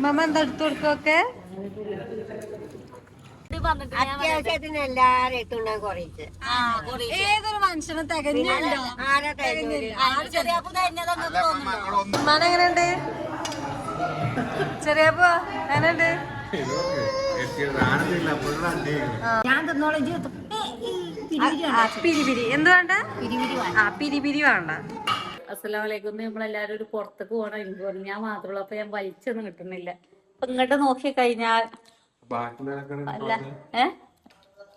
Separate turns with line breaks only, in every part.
മമ്മ എന്താ എടുത്തു കൊടുക്കൊക്കെ
അത്യാവശ്യത്തിന് എല്ലാരും എത്തുണ്ടാകും കുറച്ച്.
ഏതൊരു മനുഷ്യനും തികഞ്ഞുണ്ടോ? എങ്ങനെയുണ്ട് ചെറിയപ്പോ? എങ്ങനെയുണ്ട്?
ഞാൻ തിന്നോളം
പിരിപിരി എന്ത് വേണ്ട? പിരിപിരി വേണ്ട.
അസ്സലാമലൈക്കും. നമ്മളെല്ലാരും ഒരു പുറത്തേക്ക് പോകണം. എനിക്ക് പറഞ്ഞു ഞാൻ മാത്രമല്ല, അപ്പൊ ഞാൻ വലിച്ചൊന്നും കിട്ടുന്നില്ല. അപ്പൊ ഇങ്ങോട്ട് നോക്കി കഴിഞ്ഞാൽ അല്ല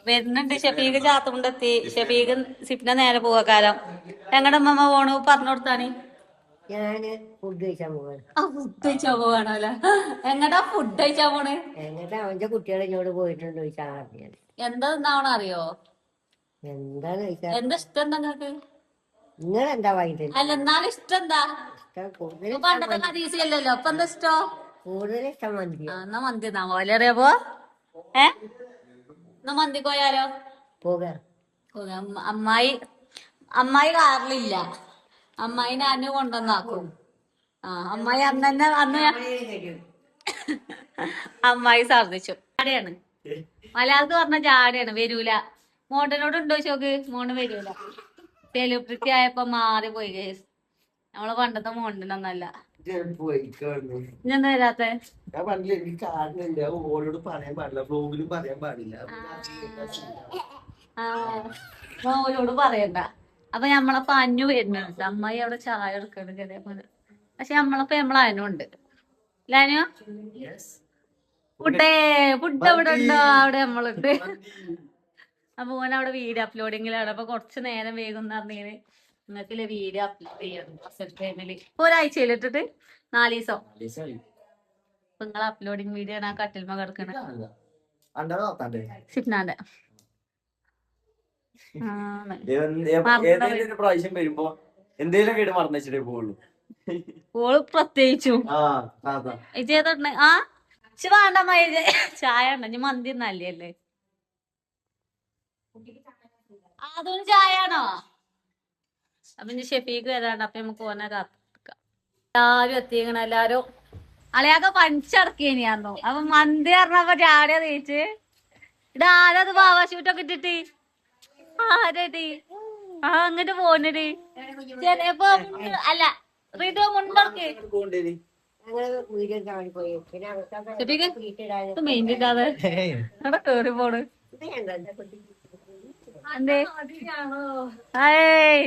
വരുന്നുണ്ട്. ഷഫീഖ് ചാത്തുകൊണ്ടെത്തി. ഷഫീഖ് സിപ്ന നേരെ പോവാ കാലം. ഞങ്ങളുടെ അമ്മമ്മ പോണു പറഞ്ഞു കൊടുത്താണ്.
ഞാന് ഫുഡ് കഴിച്ചാൻ പോവാണ്.
ഫുഡ് കഴിച്ചാ പോവാണല്ലേ? എങ്ങടാ ഫുഡ് കഴിച്ചാ പോണ്?
എന്നിട്ട് അവന്റെ കുട്ടികൾ ഇങ്ങോട്ട് പോയിട്ടുണ്ട് ചോദിച്ചാൽ അറിഞ്ഞത്.
എന്താ തിന്നാവണ അറിയോ?
എന്താന്ന് ചോദിച്ചാൽ
എന്താ ഇഷ്ടം എന്താ നിങ്ങക്ക്?
നിങ്ങളെന്താ വൈകിട്ട്?
അല്ല എന്നാലും ഇഷ്ടം എന്താ? പണ്ടത്തെ കരീസിയല്ലല്ലോ. അപ്പൊ എന്താ ഇഷ്ടം?
കൂടുതൽ ഇഷ്ടം മന്തി.
എന്നാ മന്തി എന്നാ പോലെ അറിയാപ്പോ. എന്നാ മന്തി പോയാലോ?
പോകാം.
അമ്മായി കാറിലില്ല. അമ്മായി ഞാന് കൊണ്ടുവന്നാക്കും. അമ്മായി അന്ന് അമ്മായി ഛർദിച്ചു. ജാടയാണ് മലയാളത്ത് പറഞ്ഞ ജാടയാണ്. വരൂല. മോണ്ടനോട് ഉണ്ടോ ചോക്ക്? മോണ്ട് വരൂല. സെലിബ്രിറ്റി ആയപ്പോ മാറിപ്പോയി കേസ്. നമ്മളെ പണ്ടത്തെ മോണ്ടനൊന്നല്ല. ഇഞ്ഞെന്താ വരാത്തെ? ഓരോട് പറയണ്ട. അപ്പൊ നമ്മളപ്പോ അഞ്ഞു വരുന്നുണ്ട്. അമ്മായി അവിടെ ചായ എടുക്കണ്ട് ചെറിയ പോലെ. പക്ഷെ നമ്മളപ്പോ അതിനുണ്ട്. ലാനു ഫുഡ് അവിടെ ഉണ്ടോ? അവിടെ നമ്മളുണ്ട്. അപ്പൊ ഓനവിടെ വീഡിയോ അപ്ലോഡിങ്ങിലാണ്. അപ്പൊ കുറച്ച് നേരം വേഗം പറഞ്ഞിങ്ങനെ നിങ്ങൾക്കില്ലേ വീഡിയോ അപ്ലോഡ് ചെയ്യണം. ഒരാഴ്ചയിൽ ഇട്ടിട്ട് 4 ദിവസം. അപ്പൊ നിങ്ങളെ അപ്ലോഡിങ് വീഡിയോ ആണ് ആ കട്ടിൽമ കിടക്കണ സിപ്നാന്റെ.
പ്രാവശ്യം വരുമ്പോ എന്തേലും കേട്ട് മറന്നിട്ടേ പോവുള്ളൂ.
ഓള് പ്രത്യേകിച്ചും ഇജേതണ്ട്. വേണ്ട ചായ ഉണ്ട. ഇനി മന്തി നല്ലല്ലേ? അതൊന്നും ചായ ആണോ? അപ്പൊ ഇനി ഷെഫീക്ക് വരാണ്ട്. അപ്പൊ നമുക്ക് ഓനെ കാത്തിക്കാം. എല്ലാരും എത്തിക്കണ. എല്ലാരും അളയാക്കെ പഞ്ചടക്കേനിയാന്നോ. അപ്പൊ മന്തി പറഞ്ഞപ്പോ ചാടിയ തേച്ച് ഇതാരത് പാവാശൂട്ടൊക്കെ ഇട്ടിട്ട് ആരടി അങ്ങട്ട് പോണടി ചെറിയപ്പോ അല്ല റീതോ മുണ്ടർക്ക് മെയിൻ ഇല്ലാതെ അവിടെ കേറി പോണ്. എന്തേ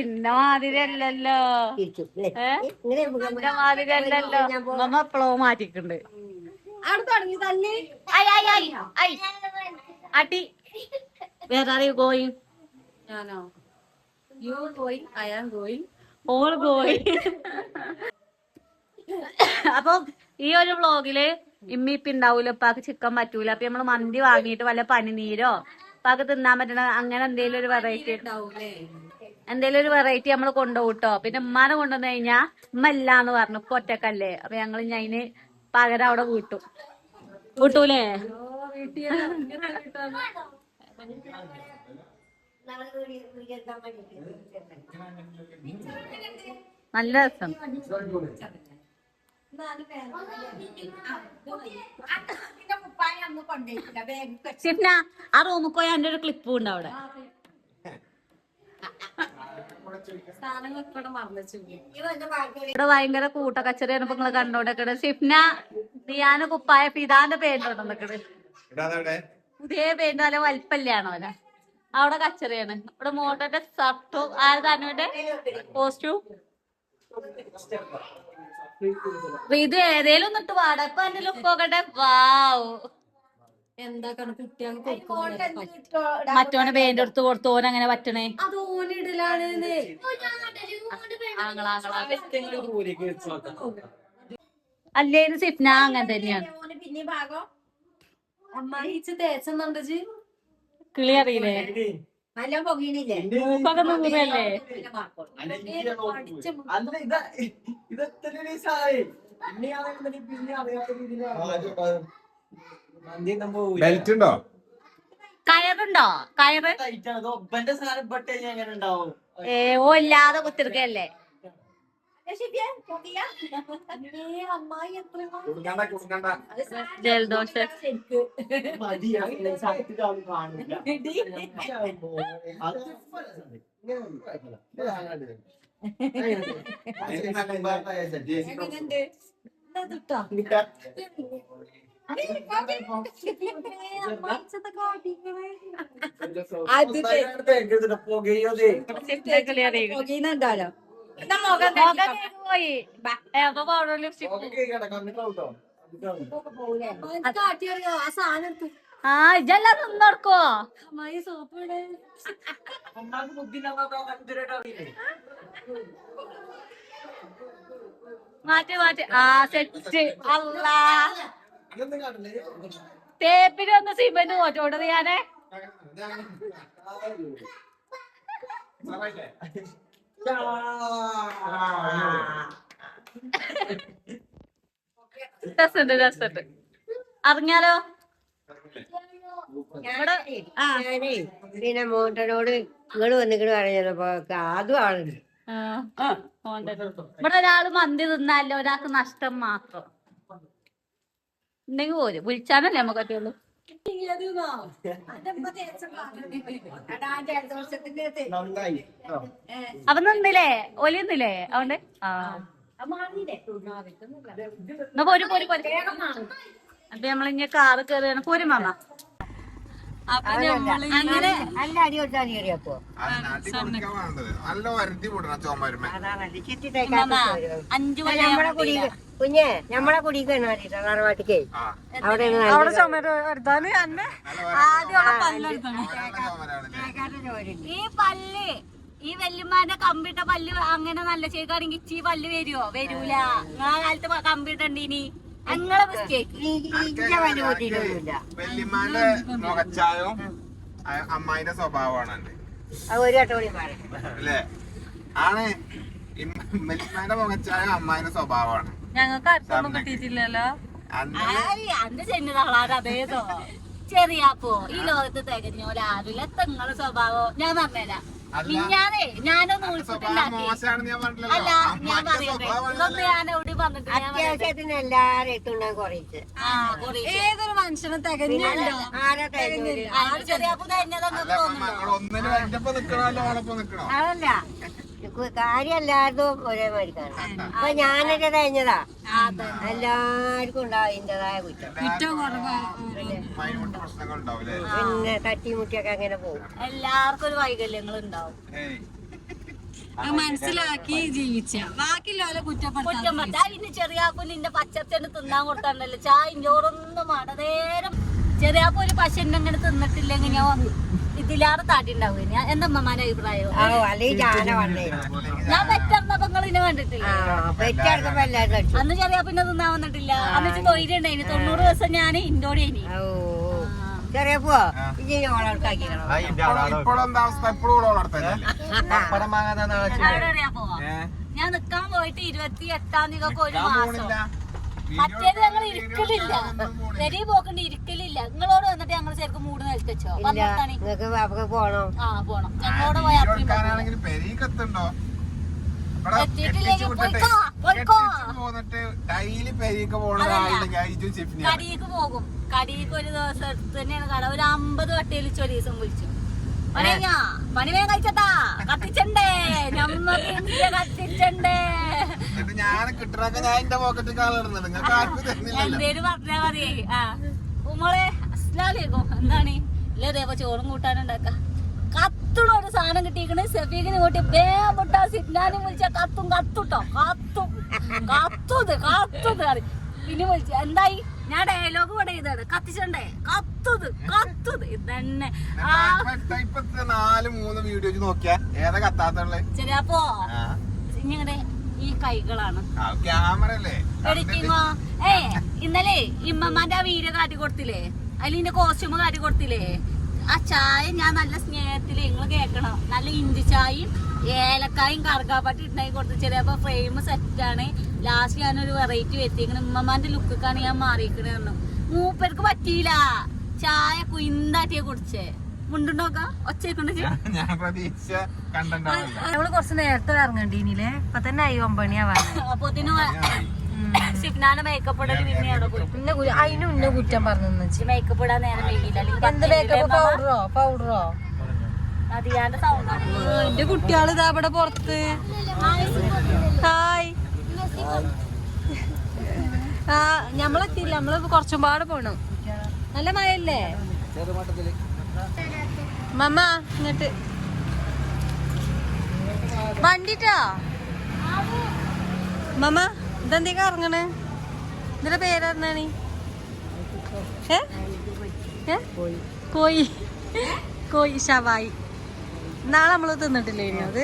ഇന്ന മാതിരിയല്ലല്ലോ. ഇന്ന മാതിരിയല്ലല്ലോ. മമ്മ എപ്പളോ മാറ്റിക്കുണ്ട്. അടി വേറെ ആരെയും ഗോയിങ്? ഞാനോ? You going? I am going. All going. അപ്പൊ ഈ ഒരു വ്ളോഗില് ഇമ്മിപ്പി ഉണ്ടാവൂല. ഉപ്പാക്ക് ചിക്കൻ പറ്റൂല. അപ്പൊ നമ്മള് മന്തി വാങ്ങിയിട്ട് വല്ല പനിനീരോ ഉപ്പാക്ക് തിന്നാൻ പറ്റണ അങ്ങനെ എന്തേലും ഒരു വെറൈറ്റി നമ്മൾ കൊണ്ടുപോട്ടോ. പിന്നെ ഉമ്മാനെ കൊണ്ടുവന്നു കഴിഞ്ഞാ ഉമ്മ ഇല്ലാന്ന് പറഞ്ഞു. ഇപ്പൊ ഒറ്റക്കല്ലേ. അപ്പൊ ഞങ്ങൾ ഇനി അതിന് പകരം അവിടെ വീട്ടൂലേ? നല്ല രസം. ഷിഫ്ന ആ റൂമിൽ പോയി എന്റെ ഒരു ക്ലിപ്പും ഉണ്ട് അവിടെ. ഇവിടെ ഭയങ്കര കൂട്ടക്കച്ചറിയാണ്. ഇപ്പൊ നിങ്ങള് കണ്ടോണ്ടിരിക്കണ ഷിഫ്ന ദിയാന കുപ്പായ ഫിദാന്റെ പേരുണ്ടോ നിക്കണ്? പുതിയ പേരിന്റെ നല്ല വലിപ്പല്ലാണോ അവനെ? അവിടെ കച്ചറിയാണ്. ഇവിടെ മോട്ടന്റെ ഷർട്ടും ആരുടെ പോസ്റ്റും ഇത് ഏതേലും ഒന്നിട്ട് പാടാ. ഇപ്പൊ എന്റെ ലുക്ക് നോക്കട്ടെ. വാവ് എന്താക്കാണ് കുട്ടികൾക്ക് മറ്റോനെ പേന്റ് എടുത്ത് കൊടുത്തു. ഓൻ അങ്ങനെ പറ്റണേ? അത് ഓനിടലാണ്. അല്ലേന്ന് സിപ്ന അങ്ങനെ തന്നെയാണ്. കിളി അറിയില്ലേ? മൂക്കൊക്കെ നൂറല്ലേ?
ബെൽറ്റ് ഉണ്ടോ?
കയറുണ്ടോ? കയറ് ഓ ഇല്ലാതെ കുത്തിരിക്കല്ലേ? ജലദോഷം പോയി അപ്പൊ പൗഡർ ലിപ്സ്റ്റിക് ആ ഇജെല്ലാം നിന്നോർക്കോ മാറ്റി മാറ്റി ആ സെറ്റ് അല്ലാ തേപ്പിന് ഒന്ന് സിമെന്റ് തോറ്റോട്ടത് ഞാനേ രസണ്ട് രസണ്ട് അറിഞ്ഞാലോ
ഞാനേ പിന്നെ മോട്ടനോട് നിങ്ങള് വന്നിട്ട് പറഞ്ഞപ്പോ അതും ആളുണ്ട്.
ഇവിടെ ഒരാള് മന്തി തിന്നാലോ ഒരാൾക്ക് നഷ്ടം മാത്രം ഉണ്ടെങ്കിൽ പോരും വിളിച്ചാനല്ലേ നമുക്ക് പറ്റുള്ളൂ. അപ്പൊ നിന്നില്ലേ ഒലിയുന്നില്ലേ അതുകൊണ്ട് പോരു പോരു പോരു. അപ്പൊ നമ്മളിഞ്ഞ കാറ് കയറിയാണ് പോരും മാമ. അപ്പൊ അങ്ങനെ
നല്ല അടി കൊടുത്താൽ കയറിയപ്പോ നമ്മളെ കുടി കുഞ്ഞെ നമ്മളെ കുടിക്ക് തറവാട്ടിക്ക് അവിടെ
ഈ പല്ല് ഈ വല്യമ്മാന്റെ കമ്പിട്ട പല്ല് അങ്ങനെ നല്ല ചെയ്താണെങ്കിൽ ഇച്ചി പല്ല് വരുവോ? വരൂല. ആ കാലത്ത് കമ്പിട്ടണ്ടീനി ഞങ്ങളെ മിസ്റ്റേക്ക്.
വല്യമ്മാന്റെ മുഖച്ചായവും അമ്മായിന്റെ സ്വഭാവമാണ്
ഒരു വട്ടോടി
അല്ലേ? ആണ് വല്യമ്മാന്റെ മുഖച്ചായ അമ്മായിന്റെ സ്വഭാവമാണ്.
ഞങ്ങൾക്ക് അടുത്തൊന്നും കിട്ടിയിട്ടില്ലല്ലോ.
അന്ന് ചെന്നതാളാണ് അതേതോ ചെറിയാപ്പോ ഈ ലോകത്ത് തികഞ്ഞോലാരില്ല. തെങ്ങളെ സ്വഭാവം ഞാൻ പറഞ്ഞുതരാം. ഞാനേ ഞാനൊന്ന് വിളിച്ചിട്ടുണ്ടാക്കി. അല്ല ഞാൻ പറയട്ടെ ഇതൊന്നും ഞാൻ എവിടെ പറഞ്ഞിട്ട്
അത്യാവശ്യത്തിന് എല്ലാരും എത്തുണ്ടാകും കുറച്ച്.
ഏതൊരു മനുഷ്യനെ തികഞ്ഞുണ്ടോ?
ചെറിയാപ്പൂ തികഞ്ഞതെന്ന്
തോന്നുന്നു. അതല്ല കാര്യം എല്ലാവർക്കും ഒരേമാതിരിക്കാണ്. അപ്പൊ ഞാനൊക്കെ കഴിഞ്ഞതാ. എല്ലാവർക്കും ഉണ്ടാവും അതിൻ്റെതായ കുറ്റം. പിന്നെ തട്ടിമുട്ടിയൊക്കെ അങ്ങനെ പോകും.
എല്ലാവർക്കും ഒരു വൈകല്യങ്ങൾ ഉണ്ടാവും.
മനസ്സിലാക്കി ജീവിച്ച ബാക്കിയുള്ള
കുറ്റം ഇനി ചെറിയാപ്പൂന് ഇന്റെ പച്ചച്ചന് തിന്നാൻ കൊടുത്താണ്ടല്ലോ ചായ ചോറൊന്നും വേണ്ട. നേരം ചെറിയാപ്പൂ ഒരു പശുവിന്റെ അങ്ങനെ തിന്നിട്ടില്ലെങ്കിൽ ഞാൻ ഇതിലാറ് താട്ടി ഉണ്ടാവും. എന്താ അമ്മമാരുടെ അഭിപ്രായം? ഞാൻ പെറ്റർന്നപ്പോ നിങ്ങൾ ഇതിനെ കണ്ടിട്ടില്ല. അന്ന് ചെറിയ പിന്നെ തിന്നാൻ വന്നിട്ടില്ല. അന്ന് തൊഴിൽ ഉണ്ടായിന് 90 ദിവസം ഞാൻ ഇൻഡോടെ ഇനി ഞാൻ നിക്കാൻ പോയിട്ട് 28-ാം തീയതി ഒരു മാസം. മറ്റേത് ഞങ്ങൾ ഇരിക്കലില്ല. പെരി പോക്കണ്ട് ഇരിക്കലില്ല. നിങ്ങളോട് വന്നിട്ട് ഞങ്ങൾ ശരിക്കും മൂട് നിൽക്കച്ചോ പോണം. ഞങ്ങളോട് പോയി കടിക്ക് പോകും. കടിക്ക് ഒരു ദിവസം എടുത്ത് തന്നെയാണ് കട. ഒരു 50 വട്ടിയിലിച്ച് ഒരു ദിവസം വിളിച്ചു. പറയാ പണി വേഗം കഴിച്ചട്ടാ കത്തിച്ചണ്ടേ നമ്മക്ക് കത്തിച്ചണ്ടേ എന്തേലും പറഞ്ഞാ മതിയേ. ആ ഉമ്മളെ അസ്സലാമലൈക്കും എന്താണ് ഇല്ലേതേപ്പോ ചോറും കൂട്ടാനുണ്ടാക്ക. കത്തുണ ഒരു സാധനം കിട്ടിയിരിക്കണ സെഫീഖിന് കൂട്ടി വേമ്പട്ടാ സിഗ്നാനും വിളിച്ച കത്തും കത്തുട്ടോ കത്തുത് പിന്നെ വിളിച്ചു എന്തായി ഞാൻ ഡയലോഗ് ഇവിടെ ചെയ്താണ് കത്തിച്ചണ്ടേ കത്തുത് ഇതന്നെ. ശരിയപ്പോ ഇങ്ങനെ ഈ കൈകളാണ് എഡിറ്റിങ്ങോ. ഇന്നലെ ഇമ്മമാന്റെ ആ വീഡിയോ കാട്ടി കൊടുത്തില്ലേ? അതിൽ ഇതിന്റെ കോസ്റ്റ്യൂം കാട്ടി കൊടുത്തില്ലേ? ആ ചായ ഞാൻ നല്ല സ്നേഹത്തില് നിങ്ങൾ കേക്കണം. നല്ല ഇഞ്ചി ചായയും ഏലക്കായും കറുകാപ്പട്ടി ഇട്ടുണ്ടാക്കി കൊടുത്തു. ചിലപ്പോ ഫ്രെയിം സെറ്റാണ്. ലാസ്റ്റ് ഞാനൊരു വെറൈറ്റി വരുത്തിക്കണം. ഉമ്മമാന്റെ ലുക്കാണ് ഞാൻ മാറിയിരിക്കണ. മൂപ്പർക്ക് പറ്റിയില്ല. ചായ കുയിന്താട്ടിയെ കുടിച്ചേ. മുണ്ടുണ്ടോക്ക ഒച്ചയ്ക്കൊണ്ട്
ഞാൻ പ്രതീക്ഷ കണ്ടിട്ടുണ്ടാവില്ല.
നമ്മള് കുറച്ച് നേരത്തെ ഇറങ്ങണ്ടീനില്ലേ? ഇപ്പൊ തന്നെ ആയി 9 മണിയാവാൻ.
അപ്പൊ ഷിഫ്നാന്റെ മേക്കപ്പ് ഇടല് പിന്നെ അവിടെ പോയി
അതിനും ഇന്ന കുറ്റം പറഞ്ഞു.
മേക്കപ്പ് ഇടാൻ നേരം വൈകില്ല.
എന്ത് മേക്കപ്പ്? പൗഡറോ?
അതിയാന്റെ സൗണ്ട്
എന്റെ കുട്ടികള് ഇതാ ഇവിടെ പുറത്ത്. ഹായ്. ഞമ്മളെത്തിയില്ല, നമ്മള് കുറച്ചും പാടെ പോണം. നല്ല മഴയല്ലേ മമ്മ? ഇങ്ങട്ട് വണ്ടിട്ടാ മമ്മ. ഇതെന്തേക്കാ ഇറങ്ങണേ? ഇതിന്റെ പേരെന്താണ്? കോയി ഷവായി. നാളെ നമ്മള് തിന്നിട്ടില്ലേ ഇനി അത്?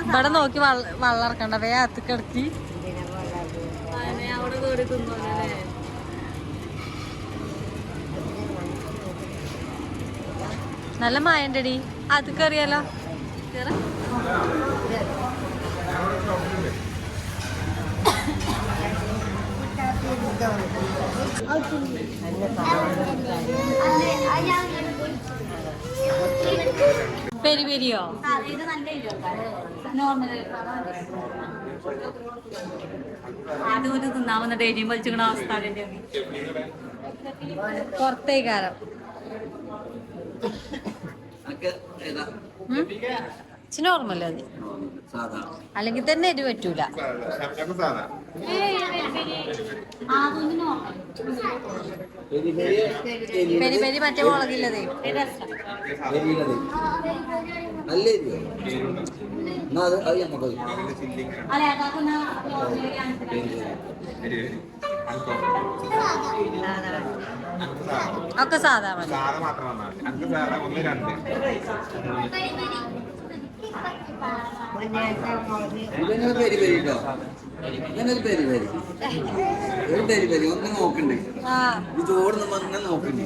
ഇവിടെ നോക്കി വെള്ളം ഇറക്കണ്ട, വേ അത്ത് കിടക്കി.
അവിടെ കയറി തിന്നോല്ലേ?
നല്ല മഴണ്ടടി, അത് കയറിയാലോ. പെരി പെരിയോ?
ഇത് നല്ല നോർമൽ അതൊരു തിന്നാവുന്ന ഡേരിയും വലിച്ചിക്കണ അവസ്ഥ
പുറത്തേക്കാരം നോർമൽ അത്. അല്ലെങ്കിൽ തന്നെ എരി പറ്റൂല. പെരി പെരി മറ്റേ മുളകില്ലതേ. ഒക്കെ സാധാ മതി.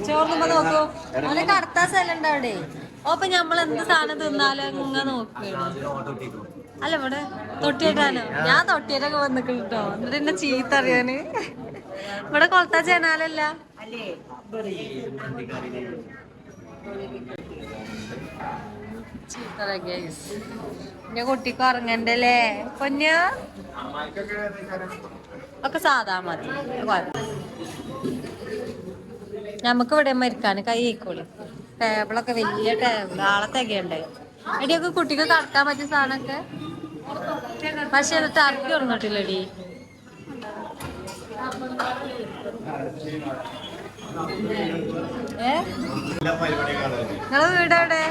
ചോർന്നുമ്പോ നോക്കൂ, അവനെ കടത്താ സ്ഥലം ഉണ്ട് അവിടെ. അപ്പൊ ഞമ്മൾ എന്ത് സാധനം തിന്നാലും ഇങ്ങനെ നോക്കുകയാണ്. അല്ല ഇവിടെ തൊട്ടിയിട്ടാനോ? ഞാൻ തൊട്ടിയിട്ടൊക്കെ വന്നിട്ടുണ്ട് കേട്ടോ. എന്നിട്ട് എന്നെ ചീത്ത അറിയാന്. ഇവിടെ കൊളത്താ ചേനാലല്ല. എന്റെ കുട്ടിക്ക് ഉറങ്ങണ്ടല്ലേ പൊന്നു? ഒക്കെ സാധാ മതി. നമുക്ക് ഇവിടെ മരിക്കാന് കൈ ആയിക്കോളി. ടേബിളൊക്കെ വലിയ ടേബിൾ, ആളെ തികയുണ്ടായി. എടിയൊക്കെ കുട്ടിക്ക് കടക്കാൻ പറ്റിയ സാധനമൊക്കെ. പക്ഷെ ടർക്കി ഉറങ്ങിട്ടില്ലടി. നിങ്ങളെ വീടെവിടെ?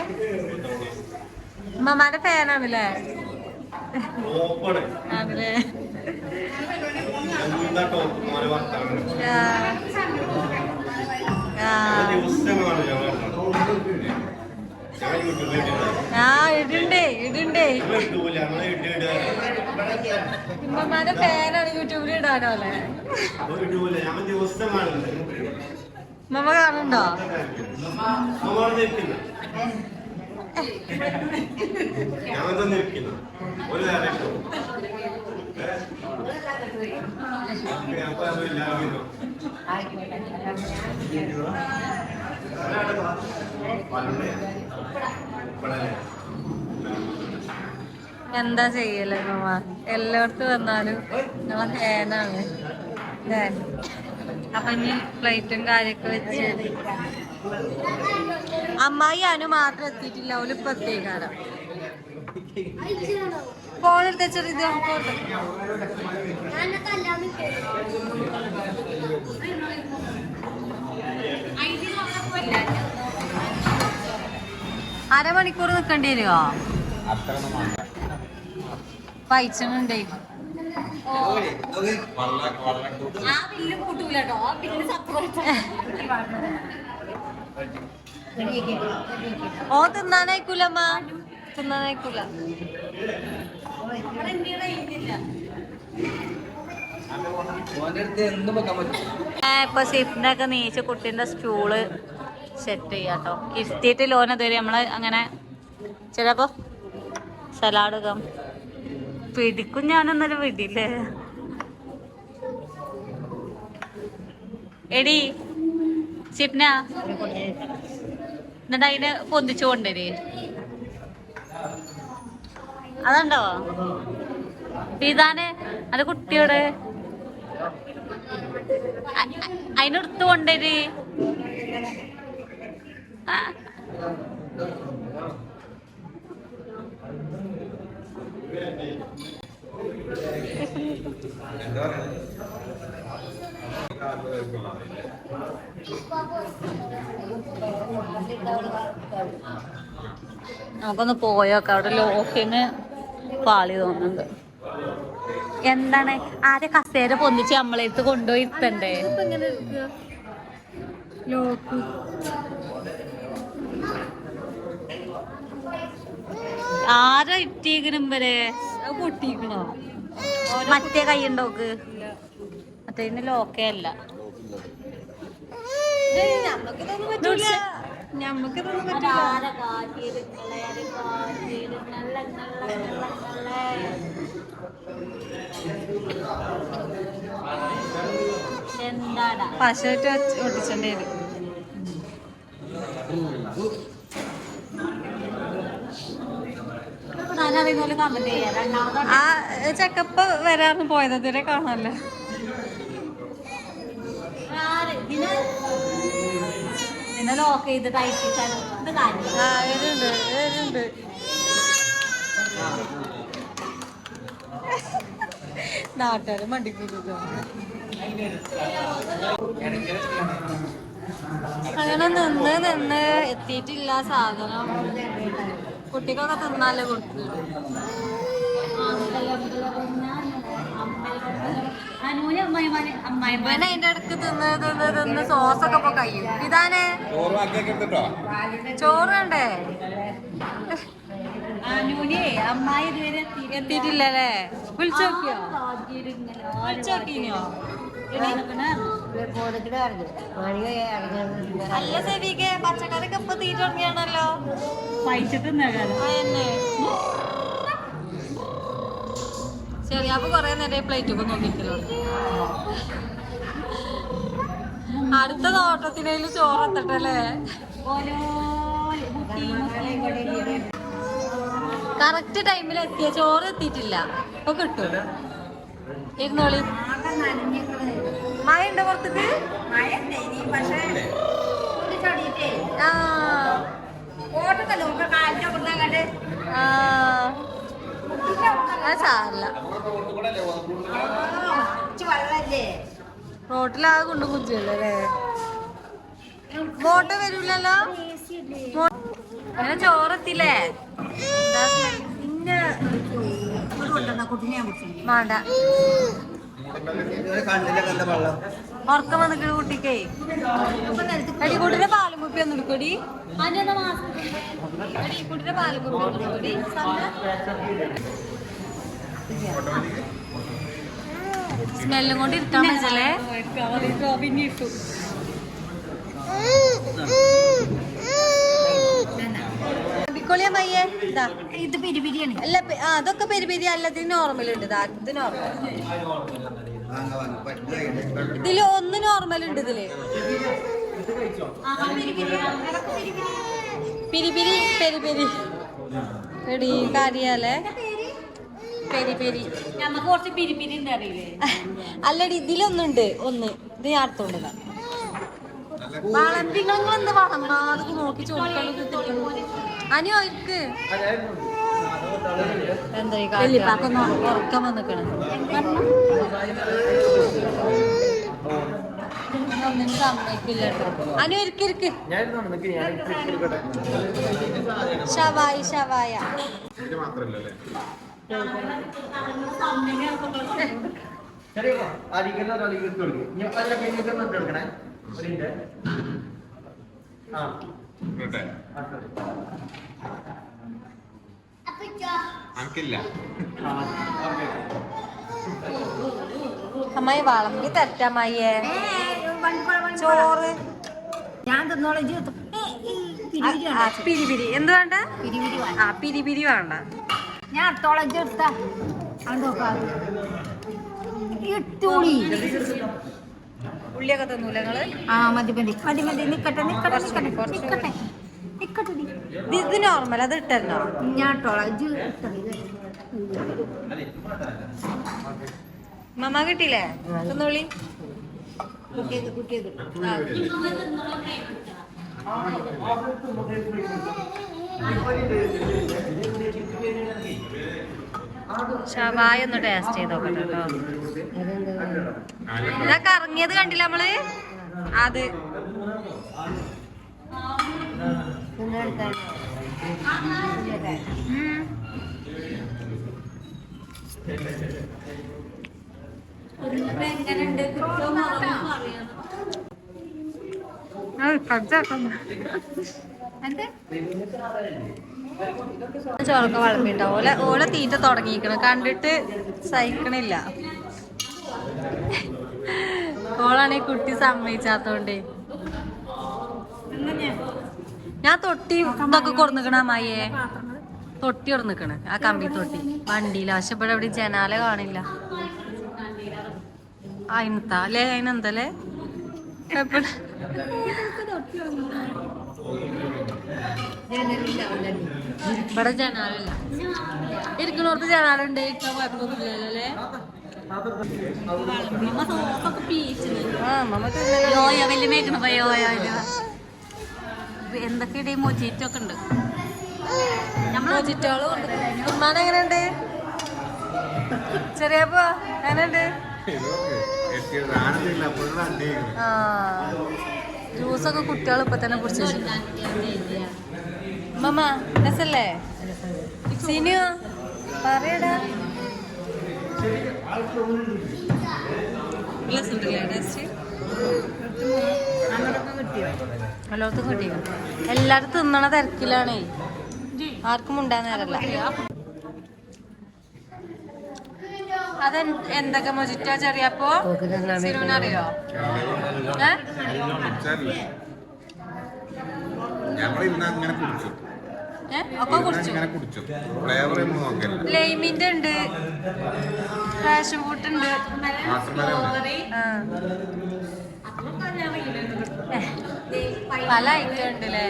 ഉമ്മമാന്റെ ഫാനാണല്ലേ? ആണല്ലേ? ഇടണ്ടേ. ഉമ്മമാന്റെ ഫാനാണ്, യൂട്യൂബിൽ ഇടാനോ അല്ലേ? മമ്മ കാണുന്നുണ്ടോ? എന്താ ചെയ്യല്ലേ മമ്മ? എല്ലായിടത്തും വന്നാലും നമ്മളെ ഫാനാണ്. അപ്പൊ ഇനി പ്ലേറ്റും കാര്യൊക്കെ വെച്ച് അമ്മായി അനു മാത്രം എത്തിയിട്ടില്ല. ഓല് ഇപ്പൊ എത്തിയേക്കാരം. ഫോണെടുത്ത ചെറിയ അരമണിക്കൂർ നിക്കേണ്ടി വരുമോ? പൈച്ചണ്ടേ ഓ തിന്നാനായിക്കൂലമ്മ, തിന്നാനായിക്കൂല. ഇപ്പൊ സിഫിന്റെ ഒക്കെ നീച്ച് കുട്ടീന്റെ സ്റ്റൂള് സെറ്റ് ചെയ്യാട്ടോ. ഇരുത്തിയിട്ട് ലോന തരും നമ്മള്. അങ്ങനെ ചിലപ്പോ സലാഡ് പിടിക്കും. ഞാനൊന്നൊരു വിടില്ലേ എടി?
ചിപ്ന എന്നിട്ട് അതിനെ പൊന്തിച്ചു കൊണ്ടുവരേ അതുണ്ടോ ഇതാണ് അത് കുട്ടിയോട് അതിനെടുത്ത് കൊണ്ടുവര് നമുക്കൊന്ന് പോയോക്കെ അവിടെ ലോക്കിന് പാളി തോന്നുന്നുണ്ട്. എന്താണ് ആരെ കസേര പൊന്നിച്ച് നമ്മളെടുത്ത് കൊണ്ടുപോയി ഇരുത്തണ്ടേ? ആരോ ഇട്ടീക്കനും വരെ പൊട്ടിക്കണോ? മറ്റേ കൈ ഉണ്ടോക്ക് മറ്റേ ലോക്കേ അല്ല. എന്താടാ
പശുവായിട്ട് ഒട്ടിച്ചേണ്ടി വരും.
കമന്റ് ചെയ്യാം. രണ്ടാമത്
ആ ചെക്കപ്പ് വരാറും പോയത് ഇതുവരെ കാണാനല്ലോ.
പിന്നെ ലോക്ക് ചെയ്ത് ടൈറ്റ് കാര്യം
ആ വരുന്നുണ്ട് വരുന്നുണ്ട്. നാട്ടുകാര് മണ്ടിക്കൂട്ടോ. അങ്ങനെ നിന്ന് എത്തിയിട്ടില്ല സാധനം. കുട്ടിക്കൊക്കെ തിന്നാലേ കൊടുത്തു. ഇവനെ അതിന്റെ അടുത്ത് തിന്ന് സോസൊക്കെ ഇപ്പൊ കഴിയും. ഇതാനേ ചോറ് വേണ്ടേ?
അമ്മായി ഇതുവരെ
എത്തിയിട്ടില്ലല്ലേ? വിളിച്ചോക്കിയോ? അല്ല സെബിക്ക് പച്ചക്കറിക്ക് ഇപ്പൊ തീറ്റ തുടങ്ങിയാണല്ലോ. അതന്നെ ശരി. അപ്പൊ കൊറേ നേരം പ്ലേറ്റ് ഒക്കെ നോക്കിക്കല്ലോ. അടുത്ത തോട്ടത്തിനേലും ചോറെത്തട്ടല്ലേ? കറക്റ്റ് ടൈമിൽ എത്തിയ ചോറ് എത്തിയിട്ടില്ല. അപ്പൊ കിട്ടും. ഇരുന്നോളി. മഴ ഉണ്ടോ പുറത്തേക്ക്? സാറില്ല. റോട്ടിലാകെ കൊണ്ടു കുഞ്ചല്ലേ? ബോട്ട് വരൂലല്ലോ. അങ്ങനെ ചോറെത്തില്ലേ? വേണ്ട ഉറക്കം വന്നിട്ട് കുട്ടിക്കേ. എടി കുട്ടിയുടെ പാലും കുപ്പി ഒന്നും എടുക്കൂടി. എടി കുട്ടിയുടെ പാലും കുപ്പി എടുക്കൂടി. സ്മെല്ലും കൊണ്ട് ഇരിക്കാൻ പറ്റല്ലേ? പിന്നെ ഇട്ടു. മയ്യേ ഇത് പെരിപിരിയാണ്. അല്ല അതൊക്കെ പെരിപിരി അല്ല. ഇത് നോർമൽ ഉണ്ട്. ഇത് നോർമൽ. ഇതില് ഒന്ന് നോർമൽ ഉണ്ട്. ഇതില് പിരിപിരി പെരിപെരി എടി കാര്യല്ലേ? പെരിപെരി
നമുക്ക് കുറച്ച് പിരിപിരി ഉണ്ട് അറിയില്ലേ?
അല്ലടി ഇതിലൊന്നുണ്ട്. ഒന്ന് ഇത് ഞാൻ അടുത്തോണ്ട് വളമ്പിങ്ങൾ എന്ത് വളമ്പാ? അതൊക്കെ നോക്കി ചോദിക്കണം. അനിയോക്ക് എന്താ ഉറക്കം വന്നിക്കണ? ഒന്നിനും സമ്മതിക്കില്ല കേട്ടോ. അനു ഇരിക്കിരിക്ക്. ഷവായ ഷവായ അമ്മായി വളമ്പി തരട്ടമ്മയെ ചോറ്
ഞാൻ തിന്നോളൂ.
പിരിപിരി എന്ത് വേണ്ട? ആ പിരിപിരി വേണ്ട.
ഞാൻ അടുത്തോളം എടുത്താ ഇട്ടൂടി
ഉള്ളിയൊക്കെ തിന്നൂല നിങ്ങള്?
ആ മതി മതി മതി മതി നിക്കട്ടെ നിക്കട്ടെ നിക്കട്ടെ നിക്കട്ടെ നിക്കട്ടെ നീ.
ഇത് നോർമൽ, അത് ഇട്ടല്ലോ.
ഞാൻ ഇട്ടോളാം ഇജ്ജ് ഇട്ടത്
മമ്മ കിട്ടിയില്ലേ? തിന്നോളി.
കുട്ടിയത് കുട്ടിയത്
ഷവായ ഒന്ന് ടേസ്റ്റ് ചെയ്ത് നോക്കട്ടെ കേട്ടോ. ഇതാ കറങ്ങിയത് കണ്ടില്ല നമ്മള്? അത് ചോറൊക്കെ വളമ്പിട്ടോ. ഓല തീറ്റ തുടങ്ങിയിരിക്കണം, കണ്ടിട്ട് സഹിക്കണില്ല. ഓളാണെ കുട്ടി സമ്മതിച്ചാത്തോണ്ടേ. ഞാൻ തൊട്ടി ഇതൊക്കെ കൊടുന്നിക്കണ അമ്മായിയെ, തൊട്ടി കൊടുന്നിക്കണ് ആ കമ്പി തൊട്ടി വണ്ടിയില. പക്ഷെ ഇവിടെ എവിടെ ജനാല കാണില്ല. അതിനെന്താ അല്ലേ? അതിനെന്തല്ലേ ഇവിടെ ജനാലില്ല. ഇരിക്കണോർത്ത് ജനാലുണ്ട്. ഇരിക്കാൻ കുഴപ്പമൊന്നുമില്ലല്ലോ അല്ലേ?
എന്തൊക്കെ മൊജിറ്റൊക്കെ ഉണ്ട്.
എങ്ങനെയുണ്ട്? ചെറിയപ്പോ എങ്ങനെയുണ്ട്? ആ ജ്യൂസൊക്കെ കുട്ടികൾ ഇപ്പൊ തന്നെ കുടിച്ചു. മമ്മ രസല്ലേ? സിനിയോ പറയടാ. എല്ലായിടത്തും കിട്ടിയോ? എല്ലാരും തിന്നണ തിരക്കിലാണേ, ആർക്കും ഉണ്ടാ നേരല്ല. അത് എന്തൊക്കെ മൊജിറ്റ ചെറിയപ്പോ സിനുവിനറിയോ? ഒക്കെ കുടിച്ചു. ലൈമിന്റെ ഉണ്ട്, പാഷൻ ഫ്രൂട്ട് ഉണ്ട്, പല ഐറ്റം ഉണ്ട് അല്ലേ?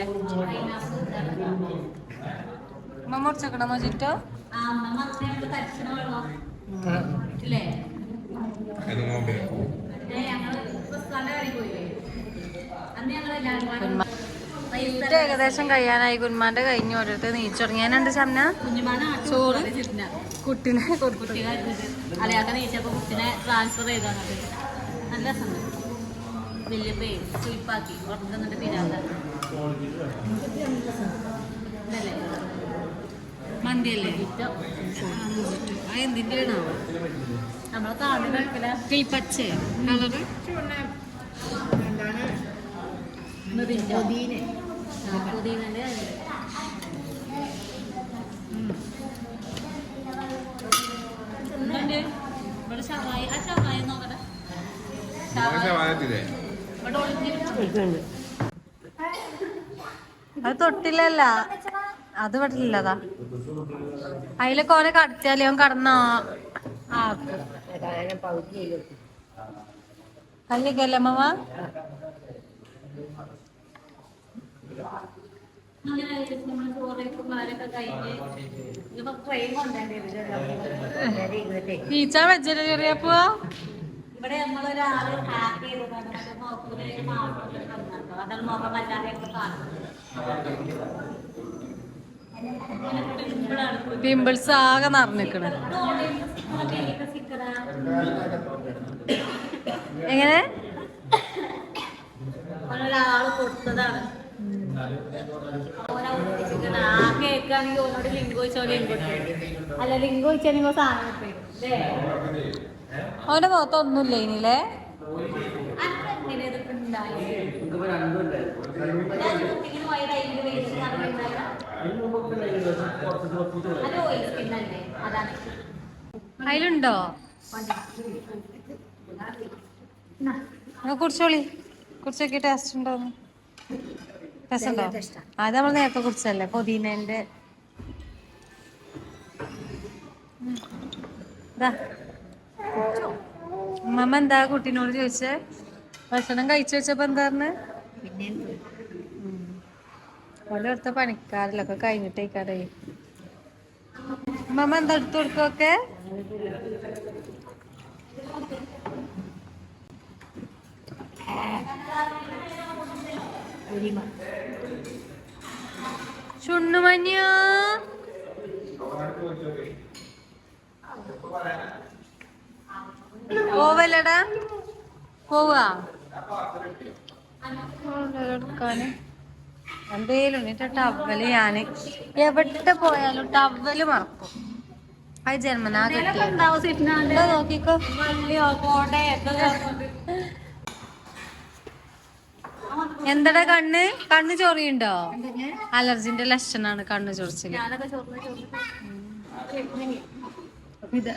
ഉമ്മ മുറിച്ചേക്കണോ മൊജിറ്റോ? ഏകദേശം കഴിയാനായി. കുന്മാന്റെ കഴിഞ്ഞ് ഓരോരുത്തർ നീച്ചു തുടങ്ങിയാനുണ്ട്. ശംന ചോറ് കുട്ടിനെ
അലയാക്ക നീച്ചപ്പോ കുട്ടിനെ ട്രാൻസ്ഫർ ചെയ്താണ്. നല്ല രസമുണ്ട്. വലിയ പേര് സുയിപ്പാക്കി ഉറക്കുന്നുണ്ട്. പിരാന്ത
മന്തിയല്ലേ? എന്തിന്റെ ആണോ
നമ്മളെ കാണുന്ന
പച്ച കളറ്?
പുതിനന്റെ ഇവിടെ ഷവായ. ആ ഷവായ നോക്കട്ടെ.
അത് തൊട്ടില്ലല്ല, അത് വിടില്ലതാ. അതിലൊക്കെ ഓനെ കടത്തിയാലേ അവൻ കടന്ന ആക്കും. അല്ലേക്കല്ലേ അമ്മ? ടീച്ചർ വെച്ചല്ലേ ചെറിയപ്പോ?
ഇവിടെ നമ്മളൊരാള് ഹാക്ക് ചെയ്തതാണ്. അതാണ് നോക്കാൻ പറ്റാതെയൊക്കെ
പിമ്പിൾസ് ആകെ നിറഞ്ഞിക്കണ്. എങ്ങനെ?
ഒരാള് കൊടുത്തതാണ്. ആ കേക്കാണെങ്കിൽ ഓനോട് ലിങ്ക് ചോദിച്ചോ ലിങ്ക് അല്ല ലിങ്ക് ചോദിച്ചാണെങ്കിൽ സാധനം കിട്ടും.
അവന്റെ മുഖത്തൊന്നുമില്ല ഇനില്ലേ? അതിലുണ്ടോ? കുടിച്ചോളി, കുടിച്ചോക്കി ടേസ്റ്റ് ഉണ്ടോന്ന്. ടേസ്റ്റ് ഉണ്ടോ? അത് നമ്മൾ നേരത്തെ കുടിച്ചല്ലേ പുതിനേന്റെ. ഉമ്മ എന്താ കുട്ടീനോട് ചോദിച്ചേ? ഭക്ഷണം കഴിച്ചു വെച്ചപ്പോ എന്താന്ന്
പിന്നെ
ഓരോരുത്ത പണിക്കാരിലൊക്കെ കഴിഞ്ഞിട്ടേക്കാടേ മമ്മ എന്താ എടുത്തു കൊടുക്കൊക്കെ ചുണ്ണുമഞ്ഞ പോവല്ലടാ പോവാ എടുക്കാന് എന്തേലും എന്നിട്ട് ടവല് ഞാന് എവിടെ പോയാലും ടവല് മറക്കും അത് ജന്മനാ കിട്ടിയ നോക്കിക്കോ എന്തടാ കണ്ണ് ചൊറിയുണ്ടോ അലർജിന്റെ ലക്ഷണാണ് കണ്ണ് ചൊറിച്ചില്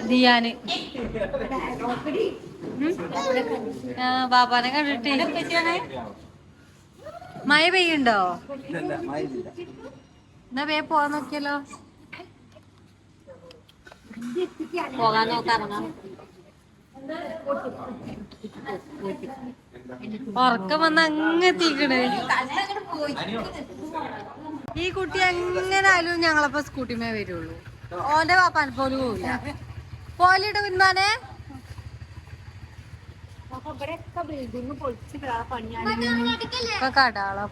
ദിയാന് ബാബാനെ കണ്ടിട്ട് മഴ പെയ്യുണ്ടോ എന്നാ വേ പോവാൻ നോക്കിയല്ലോ
പോകാൻ നോക്കാറങ്ങാം.
ഉറക്കം വന്ന് അങ്ങെത്തിക്കണ് ഈ കുട്ടി എങ്ങനായാലും ഞങ്ങളപ്പോ സ്കൂട്ടിമേ വരുള്ളൂ ഓന്റെ പാപ്പാൻ പോലും പോവില്ല പോലിട്ട് കുന്മാനെ ഇപ്പൊ കടാളോ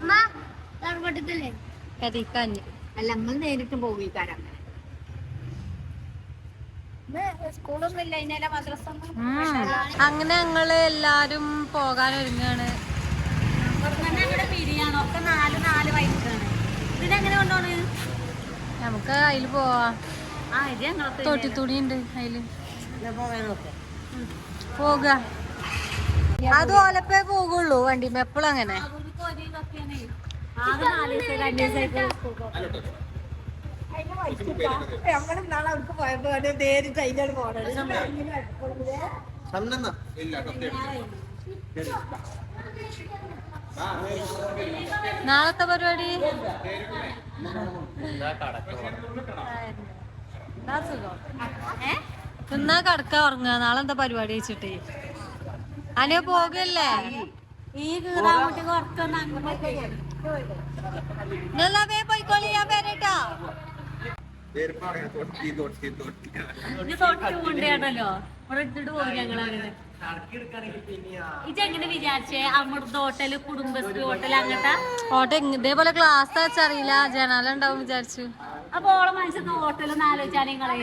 കതിക്കഞ്ഞ്
അല്ല നമ്മൾ നേരിട്ട് പോയി തരാം സ്കൂളൊന്നും ഇല്ല അതിനല്ല മദ്രസ
അങ്ങനെ ഞങ്ങള് എല്ലാരും പോകാൻ ഒരുങ്ങാണ്
പിരിയാണോ ഒക്കെ 4 വയസ്സാണ്. ഇതെങ്ങനെ കൊണ്ടോണ്?
നമുക്ക് അതില് പോവാ
ആ ഇത് ഞങ്ങളൊക്കെ
തൊട്ടിത്തുണി ഉണ്ട് അതില് പോക അത് ഓലപ്പേ പോകുള്ളൂ വണ്ടിമേ എപ്പോഴും അങ്ങനെ
ആകെ 4 ദിവസം 2 ദിവസമായിട്ട്
നമ്മളിന്നാളെ അവർക്ക് പോയപ്പോ നേരിട്ട് അതിന്റെ പോണത്
നാളത്തെ പരിപാടി തിന്നാ കടക്ക ഉറങ്ങുക നാളെ എന്താ പരിപാടി വെച്ചിട്ടേ അനിയ പോകല്ലേ
ഈ കീറാമുട്ടി കുറച്ചൊന്ന് അങ്ങോട്ട്
നല്ല വേ പോയിക്കോളി ഞാൻ പേരേട്ടാ
ഇത് തൊട്ട് കൊണ്ടേണ്ടല്ലോ ഇവിടെ ഇട്ടിട്ട് പോകും ഞങ്ങളങ്ങനെ. ഇതെങ്ങനെ വിചാരിച്ചേ അമൃത ഹോട്ടല് കുടുംബശ്രീ ഹോട്ടൽ അങ്ങട്ടാ
ഓട്ടെ ഇതേപോലെ ക്ലാസ് വെച്ചറിയില്ല ജനാല ഉണ്ടാവും വിചാരിച്ചു
അപ്പൊ ഓളെ മനസ്സിൽ ഹോട്ടലൊന്ന് ആലോചിച്ചാൽ നിങ്ങളെ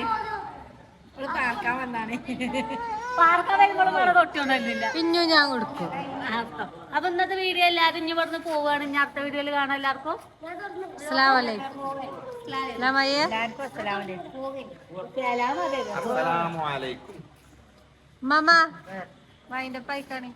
പാർക്കാൻ വന്നാണ്
പാർക്കാൻ വരുമ്പോൾ വേറെ തൊട്ടിയൊന്നുമില്ല.
പിന്നു ഞാൻ കൊടുക്കും
അപ്പൊ ഇന്നത്തെ വീഡിയോ എല്ലാരും ഇനി ഇവിടുന്ന് പോവുകയാണ്. ഇനി അടുത്ത വീഡിയോയിൽ കാണാം എല്ലാവർക്കും.
മമ്മ വൈൻഡപ്പ് ആയിക്കാണേ